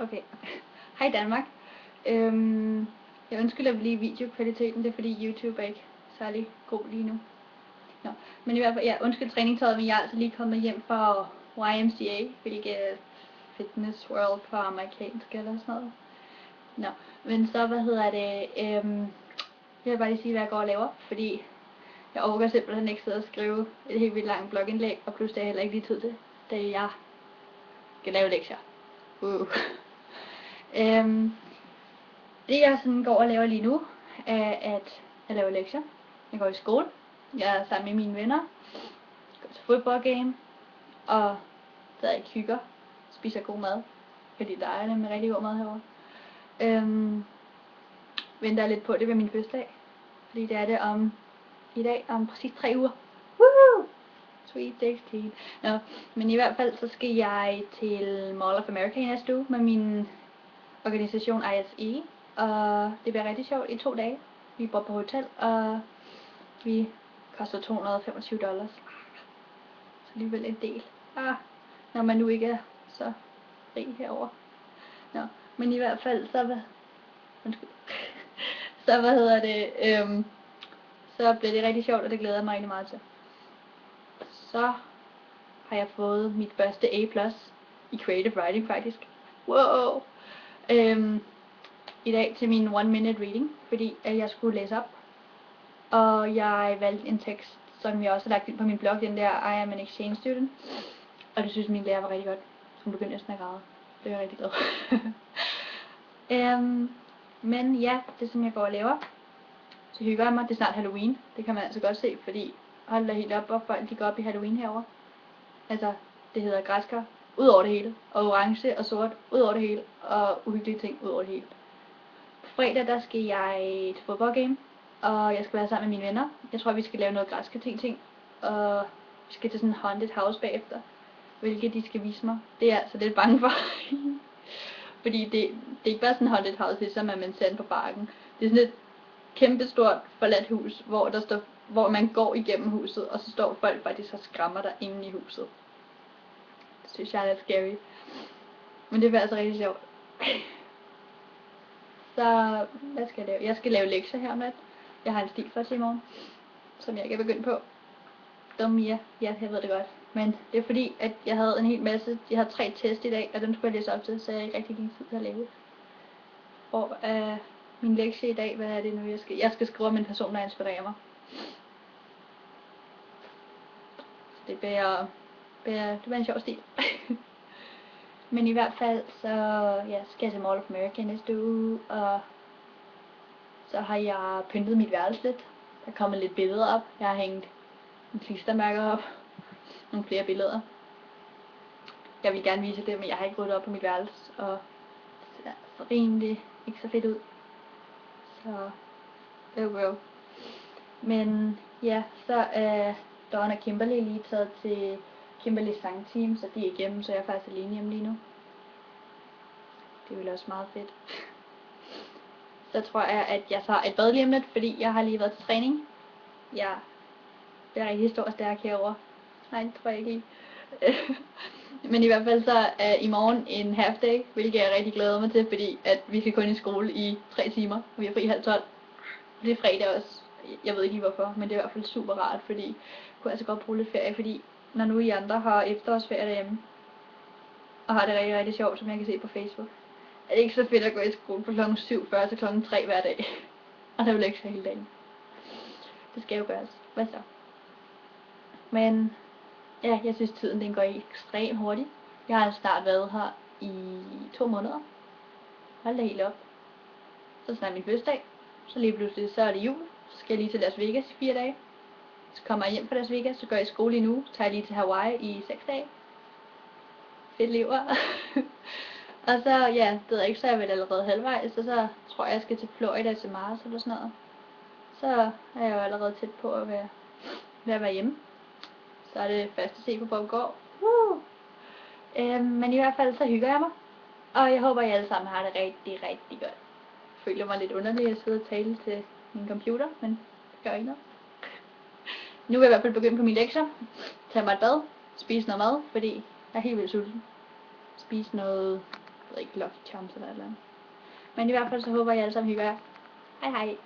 Okay. Hej Danmark. Jeg undskylder lige videokvaliteten, det er fordi YouTube er ikke særlig god lige nu. Nå, men i hvert fald, ja, undskyld træningstøjet, men jeg er altså lige kommet hjem fra YMCA, hvilket er Fitness World på amerikansk eller sådan noget. Nå, men så, jeg vil bare lige sige, hvad jeg går og laver, fordi jeg overgår simpelthen ikke sidde og skrive et helt vildt langt blogindlæg, og pludselig er jeg heller ikke lige tid til, da jeg skal lave lektier. Det jeg sådan går og laver lige nu, er at jeg laver lektier. Jeg går i skole. Jeg er sammen med mine venner. Jeg går til fodboldgame. Og så jeg hygger. Spiser god mad. Fordi der er nemlig rigtig god mad herovre. Venter lidt på, det ved min fødselsdag. Fordi det er det i dag om præcis 3 uger. Woohoo! Sweet 16. Nå, men i hvert fald så skal jeg til Mall of America i næste uge med min organisation ISE. Og det bliver rigtig sjovt i 2 dage. Vi bor på hotel, og vi koster $225. Så alligevel en del. Når man nu ikke er så rig herover. Nå, men i hvert fald, så bliver det rigtig sjovt, og det glæder jeg mig rigtig meget til. Så har jeg fået mit første A+ i Creative Writing faktisk. Wow! I dag til min 1-minute reading, fordi at jeg skulle læse op. Og jeg valgte en tekst, som jeg også har lagt ind på min blog, den der I am an exchange student. Og det synes min lærer var rigtig godt. Så hun begyndte næsten at græde. Det var jeg rigtig glad. Men ja, det som jeg går og laver. Så hygger jeg mig. Det er snart Halloween. Det kan man altså godt se, fordi hold da helt op, hvor folk de går op i Halloween herover. Altså, det hedder græskar ud over det hele. Og orange og sort ud over det hele. Og uhyggelige ting ud over det hele. På fredag der skal jeg til fodboldgame. Og jeg skal være sammen med mine venner. Jeg tror vi skal lave noget græske ting. Og vi skal til sådan en haunted house bagefter. Hvilket de skal vise mig. Det er jeg altså lidt bange for. Fordi det er ikke bare sådan en haunted house, ligesom at man ser på Barken. Det er sådan et kæmpestort forladt hus, hvor man går igennem huset, og så står folk faktisk og skræmmer dig inde i huset. Det synes jeg er lidt scary. Men det bliver altså rigtig sjovt. Så hvad skal jeg lave? Jeg skal lave lektier her om lidt. Jeg har en stil for til i morgen, som jeg ikke er begyndt på. Ja, jeg ved det godt. Men det er fordi, at jeg havde en hel masse, jeg havde 3 test i dag, og dem skulle jeg læse op til, så jeg ikke rigtig lige tid til at lave. Og min lektie i dag, hvad er det nu, jeg skal? Jeg skal skrive om en person, der inspirerer mig. Så det bliver en sjov stil. Men i hvert fald, så skal jeg til Mall of America næste uge, og så har jeg pyntet mit værelse lidt. Der er kommet lidt billeder op. Jeg har hængt en klistermærker op. Nogle flere billeder. Jeg vil gerne vise det, men jeg har ikke ryddet op på mit værelse, og det ser så rimelig ikke så fedt ud. Så Men ja, så er Dawn og Kimberly lige taget til Kimberlys sangteam, så de er igennem, så jeg er faktisk alene hjemme lige nu. Det er vel også meget fedt. Så tror jeg, at jeg tager et bad lige om lidt, fordi jeg har lige været til træning. Ja, det er rigtig stor og stærk herovre. Nej, det tror jeg ikke. Men i hvert fald så er i morgen en half day, hvilket jeg rigtig glæder mig til, fordi at vi skal kun i skole i 3 timer, og vi er fri 11:30. Det er fredag også. Jeg ved ikke lige hvorfor, men det er i hvert fald super rart, fordi jeg kunne altså godt bruge lidt ferie, fordi når nu I andre har efterårsferie derhjemme, og har det rigtig, rigtig sjovt, som jeg kan se på Facebook, er det ikke så fedt at gå i skole fra klokken 7:40 til klokken 3 hver dag, og der vil lektier hele dagen. Det skal jo gøres. Hvad så? Men ja, jeg synes tiden den går ekstremt hurtigt. Jeg har snart været her i 2 måneder. Hold da helt op. Så snart min fødselsdag. Så lige pludselig så er det jul. Så skal jeg lige til Las Vegas i 4 dage. Så kommer jeg hjem fra Las Vegas, så går jeg i skole i en uge. Så tager jeg lige til Hawaii i 6 dage. Fedt lever. Og så, ja, det ved jeg ikke, så er jeg vel allerede halvvejs. Så tror jeg skal til Florida til Mars eller sådan noget. Så er jeg jo allerede tæt på at være hjemme. Så er det først at se på Bobgård. Men i hvert fald så hygger jeg mig. Og jeg håber, at I alle sammen har det rigtig, rigtig godt. Jeg føler mig lidt underlig at sidde og tale til min computer, men det gør ikke noget. Nu vil jeg i hvert fald begynde på mine lektier. Tage mig et bad. Spise noget mad, fordi jeg er helt vildt sulten. Spise noget ved ikke, Lucky Charms eller et eller andet. Men i hvert fald så håber jeg alle sammen hygger jer. Hej hej!